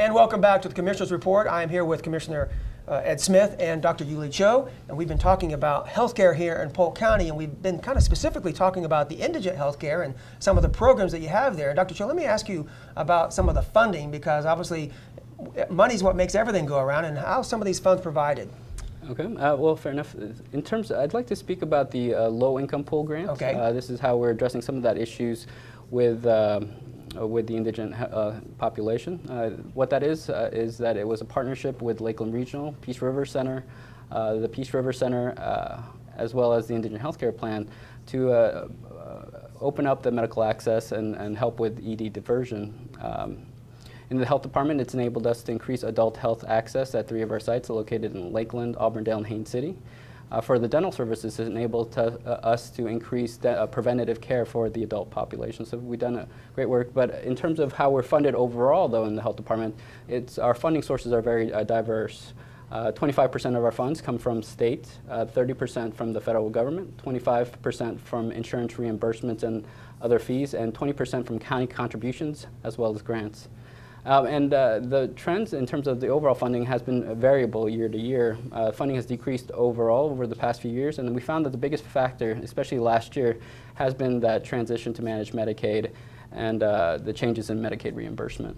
And welcome back to the Commissioner's Report. I am here with Commissioner Ed Smith and Dr. Ulyee Choe, and we've been talking about healthcare here in Polk County, and we've been kind of specifically talking about the indigent healthcare and some of the programs that you have there. Dr. Choe, let me ask you about some of the funding, because obviously money's what makes everything go around, and how some of these funds provided. Okay, well, fair enough. In terms, I'd like to speak about the low-income pool grant. Okay. This is how we're addressing some of that issues with the indigent population. What that is that it was a partnership with Lakeland Regional, Peace River Center, the Peace River Center, as well as the Indigent Healthcare Plan to open up the medical access and help with ED diversion. In the health department, it's enabled us to increase adult health access at 3 of our sites located in Lakeland, Auburndale, and Haines City. For the dental services, it's enabled us to increase preventative care for the adult population. So we've done great work. But in terms of how we're funded overall, though, in the health department, our funding sources are very diverse. 25% of our funds come from state, 30% from the federal government, 25% from insurance reimbursements and other fees, and 20% from county contributions, as well as grants. The trends in terms of the overall funding has been variable year to year. Funding has decreased overall over the past few years, and we found that the biggest factor, especially last year, has been that transition to managed Medicaid and the changes in Medicaid reimbursement.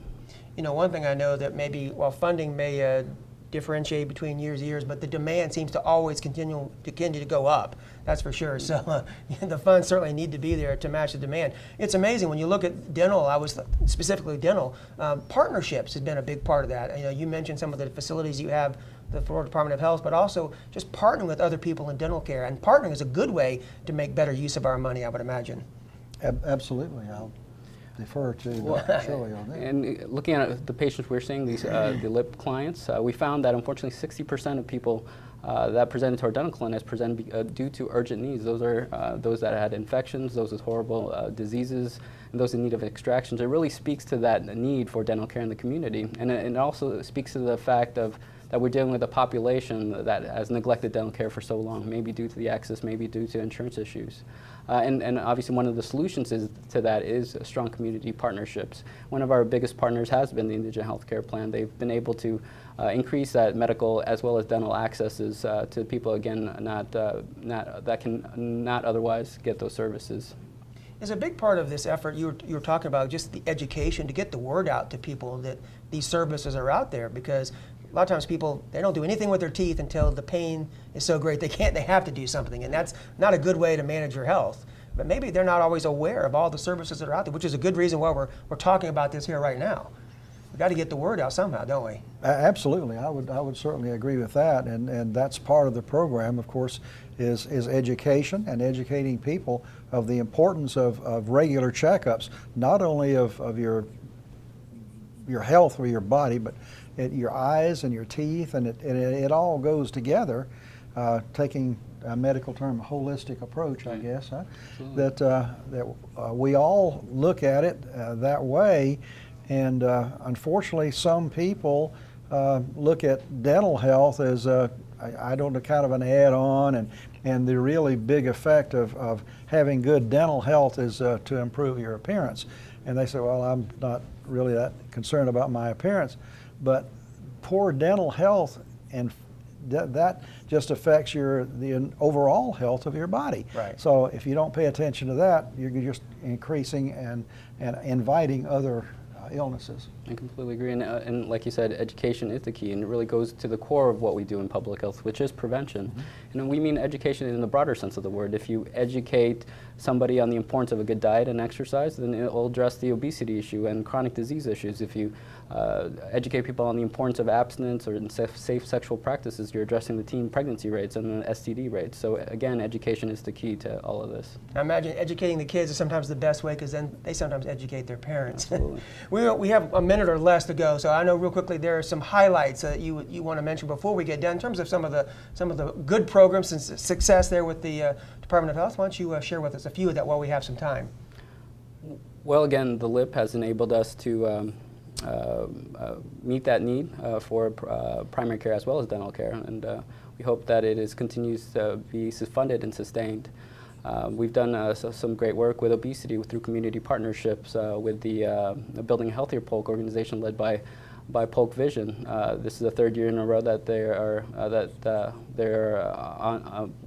You know, one thing I know that maybe while funding may differentiate between years to years, but the demand seems to always continue to go up. That's for sure. So the funds certainly need to be there to match the demand. It's amazing when you look at dental. Specifically dental partnerships has been a big part of that. You know, you mentioned some of the facilities you have, the Florida Department of Health, but also just partnering with other people in dental care. And partnering is a good way to make better use of our money, I would imagine. Absolutely. I'll defer to Dr. Choe on that. And looking at the patients we're seeing, these the lip clients, we found that unfortunately 60% of people that presented to our dental clinics presented due to urgent needs. Those are those that had infections, those with horrible diseases, and those in need of extractions. It really speaks to that need for dental care in the community, and it also speaks to the fact that we're dealing with a population that has neglected dental care for so long, maybe due to the access, maybe due to insurance issues. And obviously one of the solutions to that is strong community partnerships. One of our biggest partners has been the Indigent Healthcare Plan. They've been able to increase that medical as well as dental accesses to people, again, that can not otherwise get those services. Is a big part of this effort you were talking about just the education to get the word out to people that these services are out there, because a lot of times people, they don't do anything with their teeth until the pain is so great they have to do something, and that's not a good way to manage your health. But maybe they're not always aware of all the services that are out there, which is a good reason why we're talking about this here right now. We've got to get the word out somehow, don't we? Absolutely. I would certainly agree with that, and that's part of the program, of course, is education and educating people of the importance of regular checkups, not only of your health or your body, but your eyes and your teeth, and it all goes together, taking a medical term, a holistic approach, I guess, huh? that we all look at it that way, and unfortunately some people look at dental health as I don't know, kind of an add-on, and the really big effect of having good dental health is to improve your appearance. And they say, well, I'm not really that concerned about my appearance. But poor dental health, and that just affects the overall health of your body. Right. So if you don't pay attention to that, you're just increasing and inviting other illnesses. I completely agree, and like you said, education is the key, and it really goes to the core of what we do in public health, which is prevention. Mm-hmm. And we mean education in the broader sense of the word. If you educate somebody on the importance of a good diet and exercise, then it will address the obesity issue and chronic disease issues. If you educate people on the importance of abstinence or safe sexual practices, you're addressing the teen pregnancy rates and the STD rates. So again, education is the key to all of this. I imagine educating the kids is sometimes the best way, because then they sometimes educate their parents. Absolutely. We have a minute or less to go, so I know real quickly there are some highlights that you want to mention before we get done in terms of some of the good programs and success there with the Department of Health. Why don't you share with us a few of that while we have some time? Well, again, the LIP has enabled us to meet that need for primary care as well as dental care, and we hope that it continues to be funded and sustained. We've done some great work with obesity through community partnerships with the Building a Healthier Polk organization led by by Polk Vision. This is the third year in a row that they're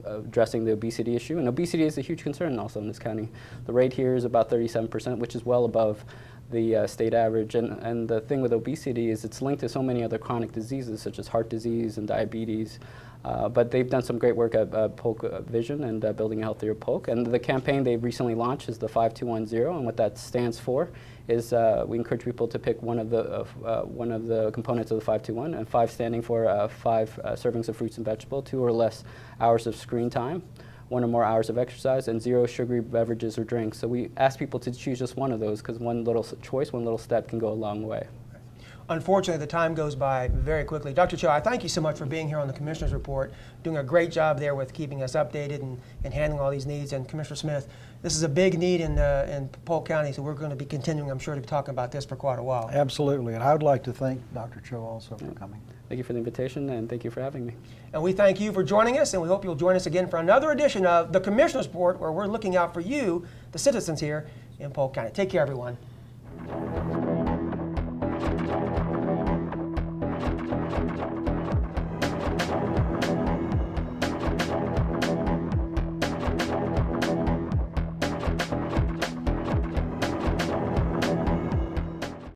addressing the obesity issue, and obesity is a huge concern also in this county. The rate here is about 37%, which is well above the state average. And the thing with obesity is it's linked to so many other chronic diseases such as heart disease and diabetes. But they've done some great work at Polk Vision and Building a Healthier Polk. And the campaign they've recently launched is the 5210, and what that stands for is we encourage people to pick one of the components of the 521, and 5 standing for 5 servings of fruits and vegetables, 2 or less hours of screen time, 1 or more hours of exercise, and 0 sugary beverages or drinks. So we ask people to choose just one of those because one little choice, one little step can go a long way. Unfortunately, the time goes by very quickly. Dr. Choe, I thank you so much for being here on the Commissioner's Report, doing a great job there with keeping us updated and handling all these needs. And Commissioner Smith, this is a big need in Polk County, so we're going to be continuing, I'm sure, to be talking about this for quite a while. Absolutely, and I would like to thank Dr. Choe also for coming. Thank you for the invitation, and thank you for having me. And we thank you for joining us, and we hope you'll join us again for another edition of the Commissioner's Report, where we're looking out for you, the citizens here in Polk County. Take care, everyone.